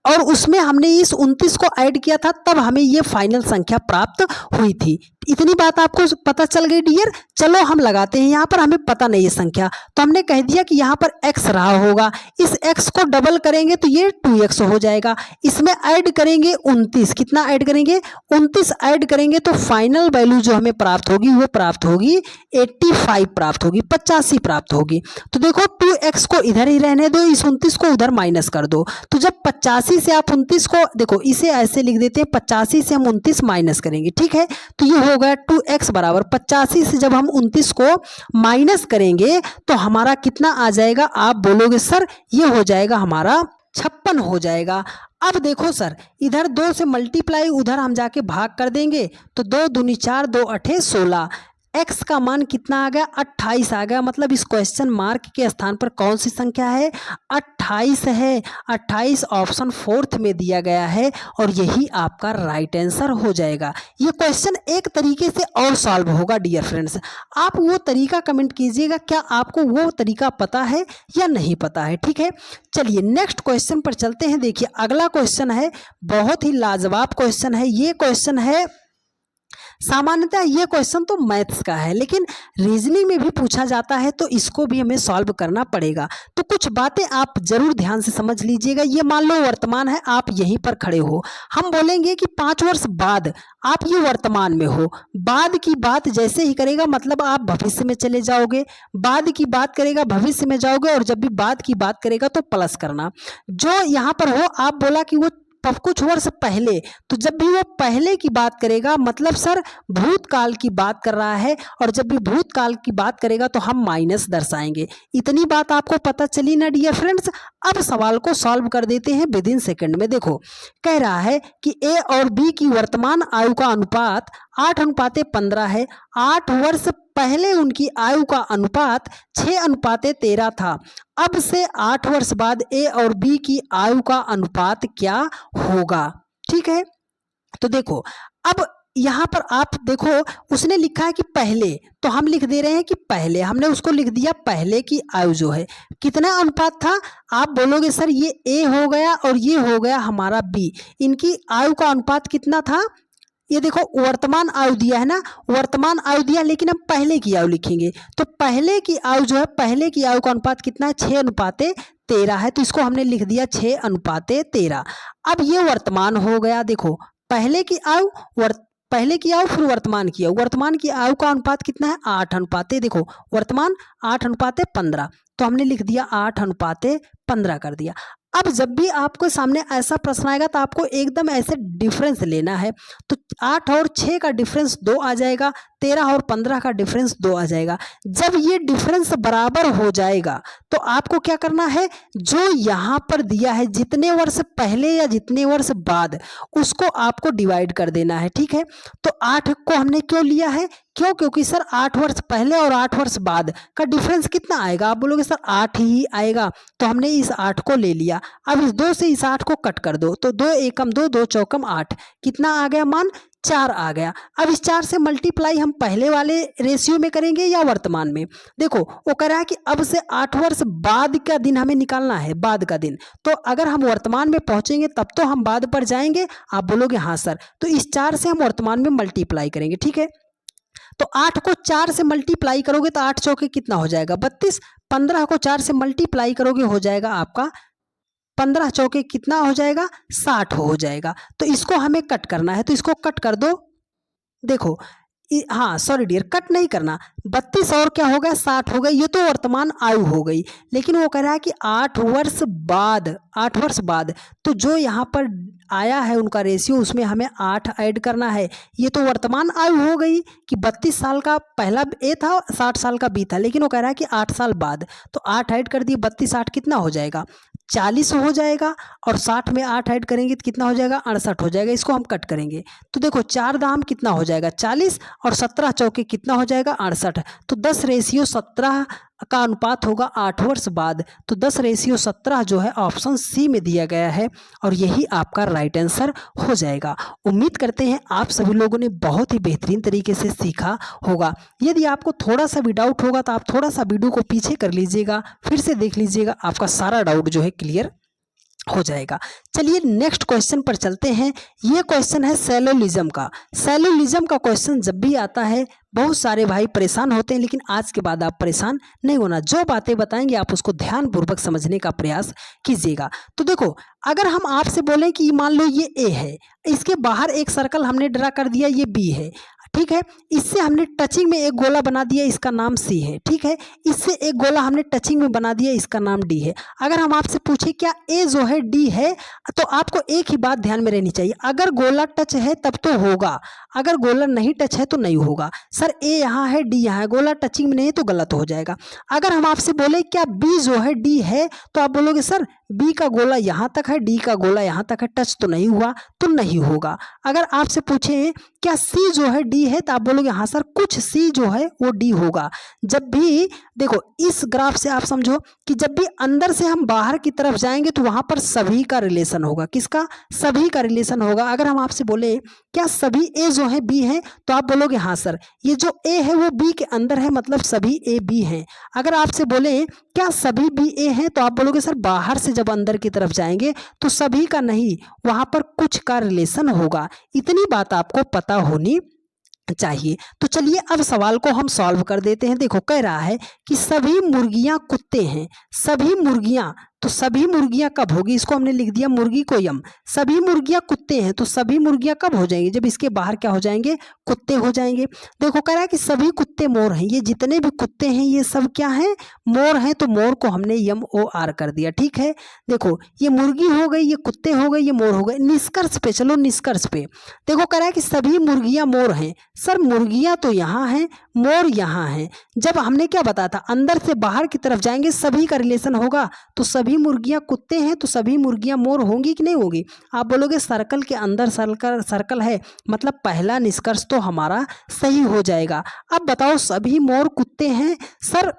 और उसमें हमने इस 29 को ऐड किया था, तब हमें ये फाइनल संख्या प्राप्त हुई थी। इतनी बात आपको पता चल गई डियर। चलो हम लगाते हैं, यहाँ पर हमें पता नहीं है संख्या, तो हमने कह दिया कि यहाँ पर x रहा होगा, इस x को डबल करेंगे तो ये 2x हो जाएगा। इसमें ऐड करेंगे 29, कितना ऐड करेंगे 29 ऐड करेंगे तो फाइनल वैल्यू जो हमें प्राप्त होगी वो प्राप्त होगी 85 प्राप्त होगी, 85 प्राप्त होगी। तो देखो 2x को इधर ही रहने दो, इस 29 को उधर माइनस कर दो, तो जब 85 से आप 29 को देखो इसे ऐसे लिख देते हैं, 85 से हम 29 माइनस करेंगे। ठीक है, तो ये हो गया 2x बराबर 85 से जब हम 29 को माइनस करेंगे तो हमारा कितना आ जाएगा, आप बोलोगे सर ये हो जाएगा हमारा 56 हो जाएगा। अब देखो सर इधर 2 से मल्टीप्लाई उधर हम जाके भाग कर देंगे, तो 2 दूनी 4, 2 अठे 16, x का मान कितना आ गया 28 आ गया। मतलब इस क्वेश्चन मार्क के स्थान पर कौन सी संख्या है 28 है। 28 ऑप्शन 4th में दिया गया है और यही आपका राइट आंसर हो जाएगा। ये क्वेश्चन एक तरीके से और सॉल्व होगा डियर फ्रेंड्स, आप वो तरीका कमेंट कीजिएगा, क्या आपको वो तरीका पता है या नहीं पता है। ठीक है, चलिए नेक्स्ट क्वेश्चन पर चलते हैं। देखिए अगला क्वेश्चन है बहुत ही लाजवाब क्वेश्चन है। ये क्वेश्चन है सामान्यतः ये क्वेश्चन तो मैथ्स का है, लेकिन रीजनिंग में भी पूछा जाता है तो इसको भी हमें सॉल्व करना पड़ेगा। तो कुछ बातें आप जरूर ध्यान से समझ लीजिएगा। ये मान लो वर्तमान है, आप यहीं पर खड़े हो, हम बोलेंगे कि 5 वर्ष बाद आप ये वर्तमान में हो, बाद की बात जैसे ही करेगा मतलब आप भविष्य में चले जाओगे, बाद की बात करेगा भविष्य में जाओगे, और जब भी बाद की बात करेगा तो प्लस करना। जो यहाँ पर हो आप बोला कि वो तब कुछ वर्ष पहले, तो जब भी वो पहले की बात करेगा मतलब सर भूतकाल की बात कर रहा है, और जब भी भूतकाल की बात करेगा तो हम माइनस दर्शाएंगे। इतनी बात आपको पता चली ना डियर फ्रेंड्स। अब सवाल को सॉल्व कर देते हैं विद इन सेकंड में। देखो कह रहा है कि ए और बी की वर्तमान आयु का अनुपात 8:15 है। 8 वर्ष पहले उनकी आयु का अनुपात 6:13 था। अब से 8 वर्ष बाद ए और बी की आयु का अनुपात क्या होगा। ठीक है। तो देखो अब यहाँ पर आप देखो उसने लिखा है कि पहले, तो हम लिख दे रहे हैं कि पहले, हमने उसको लिख दिया पहले की आयु जो है कितना अनुपात था। आप बोलोगे सर ये ए हो गया और ये हो गया हमारा बी, इनकी आयु का अनुपात कितना था। ये देखो वर्तमान आयु दिया है ना, वर्तमान आयु दिया, लेकिन हम पहले की आयु लिखेंगे। तो पहले की आयु जो है, पहले की आयु का अनुपात कितना है, 6:13 है। तो इसको हमने लिख दिया 6:13। अब ये वर्तमान हो गया। देखो पहले की आयु, पहले की आयु फिर वर्तमान की आयु, वर्तमान की आयु का अनुपात कितना है, 8:, देखो वर्तमान 8:15। तो हमने लिख दिया 8:15 कर दिया। अब जब भी आपको सामने ऐसा प्रश्न आएगा तो आपको एकदम ऐसे डिफरेंस लेना है। तो 8 और 6 का डिफरेंस 2 आ जाएगा, 13 और 15 का डिफरेंस 2 आ जाएगा। जब ये डिफरेंस बराबर हो जाएगा तो आपको क्या करना है, जो यहाँ पर दिया है जितने वर्ष पहले या जितने वर्ष बाद, उसको आपको डिवाइड कर देना है। ठीक है, तो 8 को हमने क्यों लिया है, क्यों, क्योंकि सर 8 वर्ष पहले और 8 वर्ष बाद का डिफरेंस कितना आएगा। आप बोलोगे सर 8 ही आएगा, तो हमने इस 8 को ले लिया। अब इस 2 से इस 8 को कट कर दो, तो 2 एकम 2, 2 चौकम 8, कितना आ गया मान, 4 आ गया। अब इस 4 से मल्टीप्लाई हम पहले वाले रेशियो में करेंगे या वर्तमान में। देखो वो कह रहा है कि अब से 8 वर्ष बाद का दिन हमें निकालना है, बाद का दिन। तो अगर हम वर्तमान में पहुंचेंगे तब तो हम बाद पर जाएंगे। आप बोलोगे हाँ सर, तो इस 4 से हम वर्तमान में मल्टीप्लाई करेंगे। ठीक है, तो 8 को 4 से मल्टीप्लाई करोगे तो 8 चौके कितना हो जाएगा, 32। 15 को 4 से मल्टीप्लाई करोगे हो जाएगा आपका 15 चौके कितना हो जाएगा, 60 हो जाएगा। तो इसको हमें कट करना है, तो इसको कट कर दो। देखो हाँ सॉरी डियर, कट नहीं करना, 32 और क्या हो गया, 60 हो गई। ये तो वर्तमान आयु हो गई, लेकिन वो कह रहा है कि 8 वर्ष बाद, 8 वर्ष बाद, तो जो यहाँ पर आया है उनका रेशियो, उसमें हमें 8 ऐड करना है। ये तो वर्तमान आयु हो गई कि 32 साल का पहला ए था, 60 साल का बी था, लेकिन वो कह रहा है कि 8 साल बाद। तो 8 ऐड कर दिए, 32 8 कितना हो जाएगा, 40 हो जाएगा। और 60 में 8 ऐड करेंगे तो कितना हो जाएगा, 68 हो जाएगा। इसको हम कट करेंगे तो देखो 4 दाम कितना हो जाएगा, 40, और 17 चौके कितना हो जाएगा, 68। तो 10:17 का अनुपात होगा 8 वर्ष बाद। तो 10:17 जो है ऑप्शन सी में दिया गया है, और यही आपका राइट आंसर हो जाएगा। उम्मीद करते हैं आप सभी लोगों ने बहुत ही बेहतरीन तरीके से सीखा होगा। यदि आपको थोड़ा सा भी डाउट होगा तो आप थोड़ा सा वीडियो को पीछे कर लीजिएगा, फिर से देख लीजिएगा, आपका सारा डाउट जो है क्लियर हो जाएगा। चलिए नेक्स्ट क्वेश्चन पर चलते हैं। ये क्वेश्चन है सेलोलिज्म का। सेलोलिज्म का क्वेश्चन जब भी आता है बहुत सारे भाई परेशान होते हैं, लेकिन आज के बाद आप परेशान नहीं होना। जो बातें बताएंगे आप उसको ध्यानपूर्वक समझने का प्रयास कीजिएगा। तो देखो अगर हम आपसे बोलें कि मान लो ये ए है, इसके बाहर एक सर्कल हमने ड्रा कर दिया, ये बी है, ठीक है, इससे हमने टचिंग में एक गोला बना दिया, इसका नाम सी है। ठीक है, इससे एक गोला हमने टचिंग में बना दिया, इसका नाम डी है। अगर हम आपसे पूछे क्या ए जो है डी है, तो आपको एक ही बात ध्यान में रहनी चाहिए, अगर गोला टच है तब तो होगा, अगर गोला नहीं टच है तो नहीं होगा। सर ए यहाँ है, डी यहाँ है, गोला टचिंग में नहीं है तो गलत हो जाएगा। अगर हम आपसे बोले क्या बी जो है डी है, तो आप बोलोगे सर बी का गोला यहाँ तक है, डी का गोला यहाँ तक है, टच तो नहीं हुआ, तो नहीं होगा। अगर आपसे पूछे क्या सी जो है डी है, तो आप बोलोगे हाँ सर कुछ सी जो है वो डी होगा। जब भी देखो इस ग्राफ से आप समझो कि जब भी अंदर से हम बाहर की तरफ जाएंगे तो वहां पर सभी का रिलेशन होगा, किसका, सभी का रिलेशन होगा। अगर हम आपसे बोले क्या सभी ए जो है बी है, तो आप बोलोगे हाँ सर ये जो ए है वो बी के अंदर है, मतलब सभी ए बी हैं। अगर आपसे बोले क्या सभी बी ए हैं, तो आप बोलोगे सर बाहर से जब अंदर की तरफ जाएंगे तो सभी का नहीं, वहां पर कुछ का रिलेशन होगा। इतनी बात आपको पता होनी चाहिए। तो चलिए अब सवाल को हम सॉल्व कर देते हैं। देखो कह रहा है कि सभी मुर्गियां कुत्ते हैं, सभी मुर्गियां, तो सभी मुर्गियां कब होगी, इसको हमने लिख दिया मुर्गी को यम। सभी मुर्गियां कुत्ते हैं, तो सभी मुर्गियां कब हो जाएंगी, जब इसके बाहर क्या हो जाएंगे, कुत्ते हो जाएंगे। देखो कह रहा है कि सभी कुत्ते मोर हैं, ये जितने भी कुत्ते हैं ये सब क्या हैं, मोर हैं। तो मोर को हमने यम ओ आर कर दिया। ठीक है, देखो ये मुर्गी हो गई, ये कुत्ते हो गए, ये मोर हो गए। निष्कर्ष पे चलो, निष्कर्ष पे देखो कह रहा है कि सभी मुर्गियां मोर हैं। सर मुर्गियां तो यहाँ हैं, मोर यहाँ हैं। जब हमने क्या बताया था, अंदर से बाहर की तरफ जाएंगे सभी का रिलेशन होगा, तो सभी मुर्गियां कुत्ते हैं तो सभी मुर्गियां मोर होंगी कि नहीं होगी। आप बोलोगे सर्कल के अंदर सर्कल है, मतलब पहला निष्कर्ष तो हमारा सही हो जाएगा। अब बताओ सभी मोर कुत्ते हैं, सर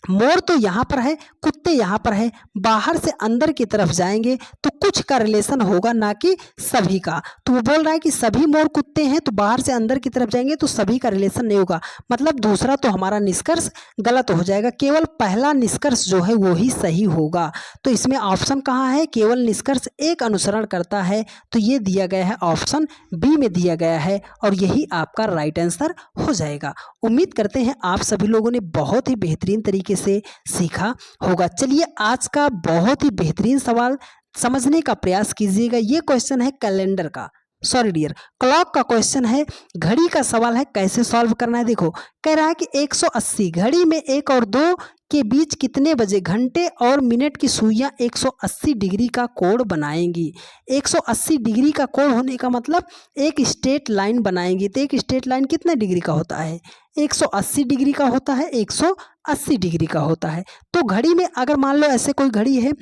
मोर तो यहाँ पर है, कुत्ते यहाँ पर है, बाहर से अंदर की तरफ जाएंगे तो कुछ का रिलेशन होगा, ना कि सभी का। तो वो बोल रहा है कि सभी मोर कुत्ते हैं, तो बाहर से अंदर की तरफ जाएंगे तो सभी का रिलेशन नहीं होगा, मतलब दूसरा तो हमारा निष्कर्ष गलत हो जाएगा, केवल पहला निष्कर्ष जो है वो ही सही होगा। तो इसमें ऑप्शन कहाँ है, केवल निष्कर्ष एक अनुसरण करता है, तो ये दिया गया है ऑप्शन बी में दिया गया है, और यही आपका राइट आंसर हो जाएगा। उम्मीद करते हैं आप सभी लोगों ने बहुत ही बेहतरीन तरीके से सीखा होगा। चलिए आज का बहुत ही बेहतरीन सवाल समझने का प्रयास कीजिएगा। ये क्वेश्चन है कैलेंडर का, सॉरी डियर, क्लॉक का क्वेश्चन है, घड़ी का सवाल है, कैसे सॉल्व करना है। देखो कह रहा है कि 180 घड़ी में 1 और 2 के बीच कितने बजे घंटे और मिनट की सुइयां 180 डिग्री का कोण बनाएंगी। 180 डिग्री का कोण होने का मतलब एक स्ट्रेट लाइन बनाएंगी, तो एक स्ट्रेट लाइन कितने डिग्री का होता है, 180 डिग्री का होता है, 180 डिग्री का होता है। तो घड़ी में अगर मान लो ऐसे कोई घड़ी है,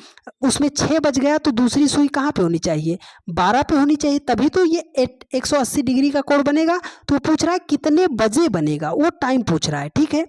उसमें 6 बज गया, तो दूसरी सुई कहाँ पे होनी चाहिए, 12 पे होनी चाहिए, तभी तो ये 180 डिग्री का कोण बनेगा। तो वो पूछ रहा है कितने बजे बनेगा, वो टाइम पूछ रहा है, ठीक है।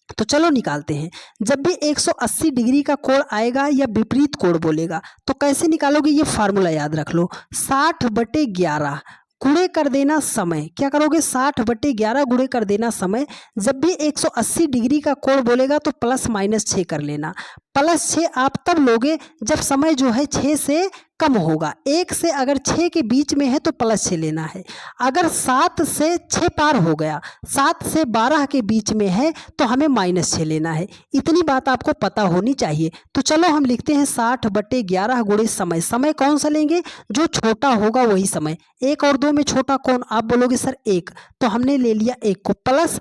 तो चलो निकालते हैं। जब भी 180 डिग्री का कोण आएगा या विपरीत कोण बोलेगा तो कैसे निकालोगे, ये फार्मूला याद रख लो, 60/11 गुणे कर देना समय। क्या करोगे, 60/11 गुणे कर देना समय। जब भी 180 डिग्री का कोण बोलेगा तो +-6 कर लेना। +6 आप तब लोगे जब समय जो है 6 से कम होगा। 1 से अगर 6 के बीच में है तो +6 लेना है। अगर 7 से 6 पार हो गया, 7 से 12 के बीच में है तो हमें -6 लेना है। इतनी बात आपको पता होनी चाहिए। तो चलो हम लिखते हैं 60/11 गुणे समय। समय कौन सा लेंगे, जो छोटा होगा वही समय। 1 और 2 में छोटा कौन, आप बोलोगे सर 1, तो हमने ले लिया 1 को। प्लस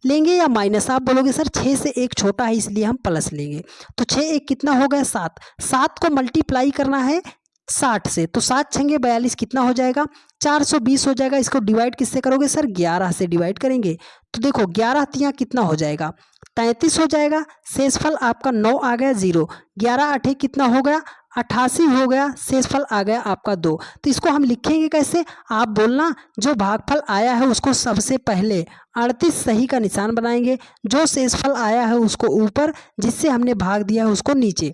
लेंगे या माइनस, आप बोलोगे सर 6 से 1 छोटा है इसलिए हम प्लस लेंगे। तो 6 1 कितना हो गया, 7। 7 को मल्टीप्लाई करना है 60 से, तो 7 छंगे 42 कितना हो जाएगा, 420 हो जाएगा। इसको डिवाइड किससे करोगे सर, 11 से डिवाइड करेंगे। तो देखो 11 तियाँ कितना हो जाएगा, 33 हो जाएगा। शेषफल आपका 9 आ गया 0। 11 8 कितना हो गया, 88 हो गया। शेषफल आ गया आपका 2। तो इसको हम लिखेंगे कैसे, आप बोलना, जो भागफल आया है उसको सबसे पहले 38 सही का निशान बनाएंगे, जो शेषफल आया है उसको ऊपर, जिससे हमने भाग दिया है उसको नीचे।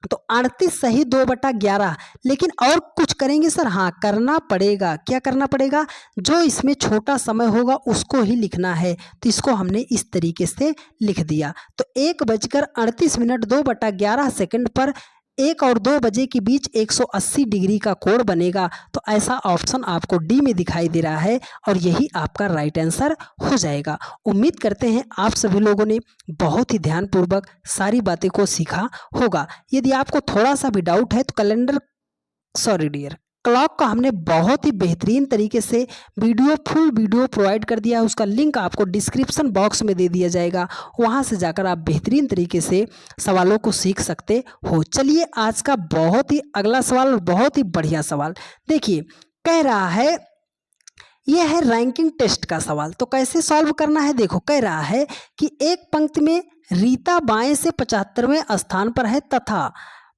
तो 38 सही 2/11। लेकिन और कुछ करेंगे सर, हाँ करना पड़ेगा। क्या करना पड़ेगा, जो इसमें छोटा समय होगा उसको ही लिखना है। तो इसको हमने इस तरीके से लिख दिया। तो 1:38 2/11 सेकंड पर 1 और 2 बजे के बीच 180 डिग्री का कोण बनेगा। तो ऐसा ऑप्शन आपको डी में दिखाई दे रहा है, और यही आपका राइट आंसर हो जाएगा। उम्मीद करते हैं आप सभी लोगों ने बहुत ही ध्यानपूर्वक सारी बातें को सीखा होगा। यदि आपको थोड़ा सा भी डाउट है तो कैलेंडर, सॉरी डियर, क्लॉक का हमने बहुत ही बेहतरीन तरीके से फुल वीडियो प्रोवाइड कर दिया है। उसका लिंक आपको डिस्क्रिप्शन बॉक्स में दे दिया जाएगा, वहां से जाकर आप बेहतरीन तरीके से सवालों को सीख सकते हो। चलिए आज का बहुत ही अगला सवाल, बहुत ही बढ़िया सवाल देखिए, कह रहा है, यह है रैंकिंग टेस्ट का सवाल। तो कैसे सॉल्व करना है, देखो कह रहा है कि एक पंक्ति में रीता बाएं से 75वें स्थान पर है तथा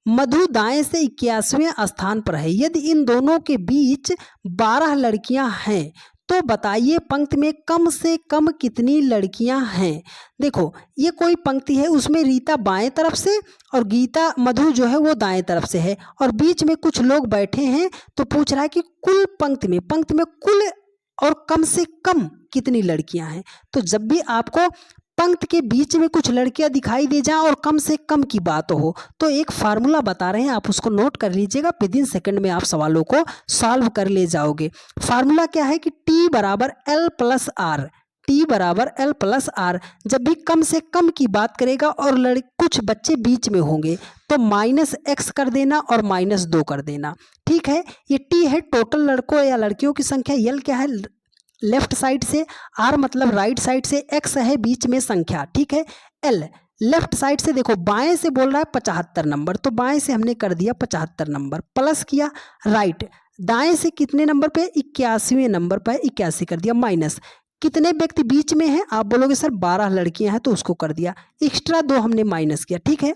मधु दाएं से 81वें स्थान पर है। यदि इन दोनों के बीच 12 लड़कियां हैं तो बताइए पंक्ति में कम से कम कितनी लड़कियां हैं। देखो ये कोई पंक्ति है, उसमें रीता बाएं तरफ से और गीता मधु जो है वो दाएं तरफ से है, और बीच में कुछ लोग बैठे हैं। तो पूछ रहा है कि कुल पंक्ति में कुल और कम से कम कितनी लड़कियां हैं। तो जब भी आपको पंक्ति के बीच में कुछ लड़कियां दिखाई दे जाएं और कम से कम की बात हो, तो एक फार्मूला बता रहे हैं, आप उसको नोट कर लीजिएगा। विदिन सेकंड में आप सवालों को सॉल्व कर ले जाओगे। फार्मूला क्या है कि T = L + R। T = L + R। जब भी कम से कम की बात करेगा और कुछ बच्चे बीच में होंगे तो -x कर देना और -2 कर देना, ठीक है। ये T है टोटल लड़कों या लड़कियों की संख्या, L क्या है लेफ्ट साइड से, R मतलब राइट साइड से, X है बीच में संख्या, ठीक है। L लेफ्ट साइड से, देखो बाएं से बोल रहा है 75 नंबर, तो बाएं से हमने कर दिया 75 नंबर, प्लस किया राइट। दाएं से कितने नंबर पे, 81वें नंबर पर 81 कर दिया, माइनस कितने व्यक्ति बीच में हैं, आप बोलोगे सर 12 लड़कियां हैं, तो उसको कर दिया, एक्स्ट्रा 2 हमने माइनस किया, ठीक है।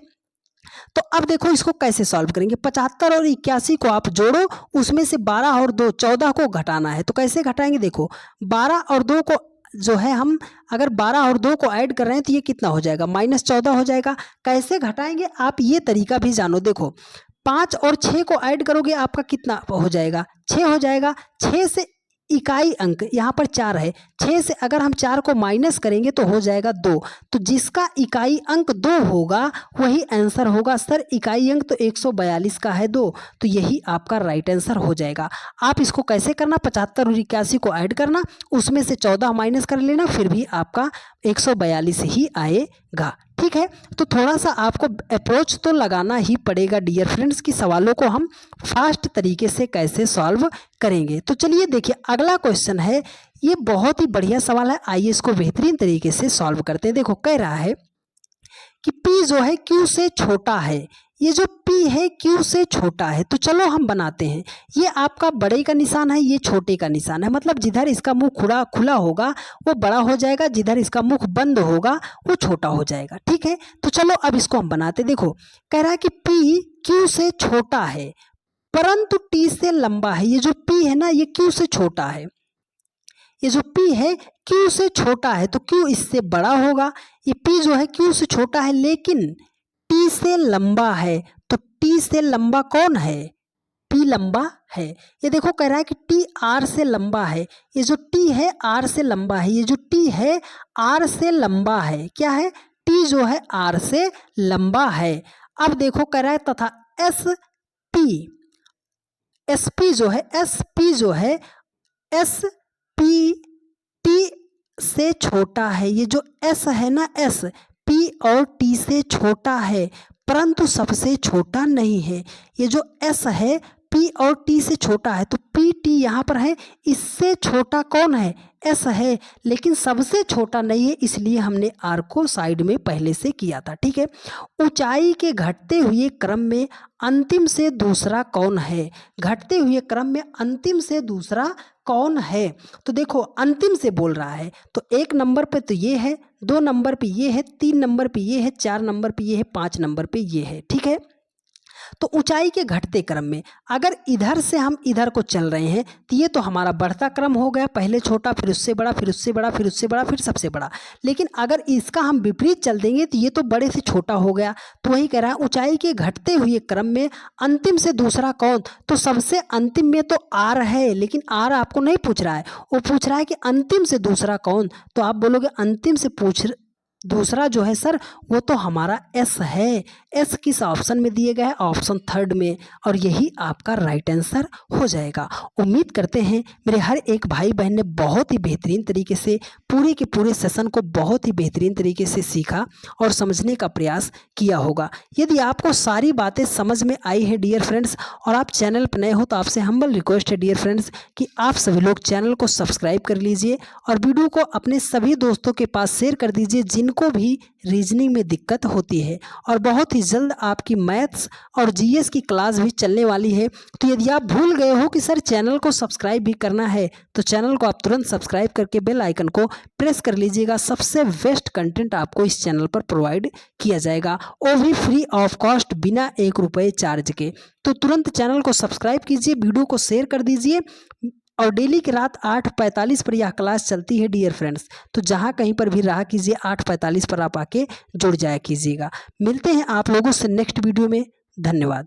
तो अब देखो इसको कैसे सॉल्व करेंगे, 75 और 81 को आप जोड़ो, उसमें से 12 और 2 14 को घटाना है। तो कैसे घटाएंगे, देखो 12 और 2 को जो है हम अगर 12 और 2 को ऐड कर रहे हैं तो ये कितना हो जाएगा, -14 हो जाएगा। कैसे घटाएंगे आप ये तरीका भी जानो। देखो 5 और 6 को ऐड करोगे आपका कितना हो जाएगा, 6 हो जाएगा। 6 से इकाई अंक यहाँ पर 4 है, 6 से अगर हम 4 को माइनस करेंगे तो हो जाएगा 2। तो जिसका इकाई अंक 2 होगा वही आंसर होगा। सर इकाई अंक तो 142 का है 2, तो यही आपका राइट आंसर हो जाएगा। आप इसको कैसे करना, 75 और 81 को ऐड करना, उसमें से 14 माइनस कर लेना, फिर भी आपका 142 ही आएगा। ठीक है, तो थोड़ा सा आपको अप्रोच तो लगाना ही पड़ेगा डियर फ्रेंड्स कि सवालों को हम फास्ट तरीके से कैसे सॉल्व करेंगे। तो चलिए देखिए अगला क्वेश्चन है, ये बहुत ही बढ़िया सवाल है, आइए इसको बेहतरीन तरीके से सॉल्व करते हैं। देखो कह रहा है कि P जो है Q से छोटा है, ये जो P है Q से छोटा है, तो चलो हम बनाते हैं। ये आपका बड़े का निशान है, ये छोटे का निशान है, मतलब जिधर इसका मुंह खुला होगा वो बड़ा हो जाएगा, जिधर इसका मुंह बंद होगा वो छोटा हो जाएगा। ठीक है, तो चलो अब इसको हम बनाते। देखो कह रहा है कि P Q से छोटा है परंतु T से लंबा है। ये जो P है ना, ये Q से छोटा है, ये जो P है Q से छोटा है, तो Q इससे बड़ा होगा। ये P जो है Q से छोटा है लेकिन T से लंबा है, तो T से लंबा कौन है, P लंबा है। ये देखो कह रहा है कि T R से लंबा है, ये जो T है R से लंबा है, ये जो T है R से लंबा है। क्या है, T जो है R से लंबा है। अब देखो कह रहा है तथा SP जो है SP जो है SP T से छोटा है। ये जो S है ना, S P और T से छोटा है परंतु सबसे छोटा नहीं है। ये जो S है P और T से छोटा है, तो P T यहाँ पर है, इससे छोटा कौन है, S है, लेकिन सबसे छोटा नहीं है, इसलिए हमने R को साइड में पहले से किया था। ठीक है, ऊंचाई के घटते हुए क्रम में अंतिम से दूसरा कौन है, घटते हुए क्रम में अंतिम से दूसरा कौन है। तो देखो अंतिम से बोल रहा है, तो 1 नंबर पे तो ये है, 2 नंबर पे ये है, 3 नंबर पे ये है, 4 नंबर पे ये है, 5 नंबर पे ये है। ठीक है, तो ऊंचाई के घटते क्रम में अगर इधर से हम इधर को चल रहे हैं तो ये तो हमारा बढ़ता क्रम हो गया, पहले छोटा फिर उससे बड़ा फिर उससे बड़ा फिर उससे बड़ा फिर सबसे बड़ा। लेकिन अगर इसका हम विपरीत चल देंगे तो ये तो बड़े से छोटा हो गया। तो वही कह रहा है ऊंचाई के घटते हुए क्रम में अंतिम से दूसरा कौन, तो सबसे अंतिम में तो आर है, लेकिन आर आपको नहीं पूछ रहा है, वो पूछ रहा है कि अंतिम से दूसरा कौन। तो आप बोलोगे अंतिम से दूसरा जो है सर वो तो हमारा एस है। एस किस ऑप्शन में दिए गए हैं, ऑप्शन 3 में, और यही आपका राइट आंसर हो जाएगा। उम्मीद करते हैं मेरे हर एक भाई बहन ने बहुत ही बेहतरीन तरीके से पूरे के पूरे सेशन को बहुत ही बेहतरीन तरीके से सीखा और समझने का प्रयास किया होगा। यदि आपको सारी बातें समझ में आई है डियर फ्रेंड्स, और आप चैनल पर नए हो तो आपसे हम्बल रिक्वेस्ट है डियर फ्रेंड्स कि आप सभी लोग चैनल को सब्सक्राइब कर लीजिए और वीडियो को अपने सभी दोस्तों के पास शेयर कर दीजिए जिनको भी रीजनिंग में दिक्कत होती है। और बहुत ही जल्द आपकी मैथ्स और जीएस की क्लास भी चलने वाली है। तो यदि आप भूल गए हो कि सर चैनल को सब्सक्राइब भी करना है तो चैनल को आप तुरंत सब्सक्राइब करके बेल आइकन को प्रेस कर लीजिएगा। सबसे बेस्ट कंटेंट आपको इस चैनल पर प्रोवाइड किया जाएगा, वो भी फ्री ऑफ कॉस्ट, बिना 1 रुपये चार्ज के। तो तुरंत चैनल को सब्सक्राइब कीजिए, वीडियो को शेयर कर दीजिए, और डेली की रात 8:45 पर यह क्लास चलती है डियर फ्रेंड्स। तो जहाँ कहीं पर भी रहा कीजिए 8:45 पर आप आके जुड़ जाया कीजिएगा। मिलते हैं आप लोगों से नेक्स्ट वीडियो में। धन्यवाद।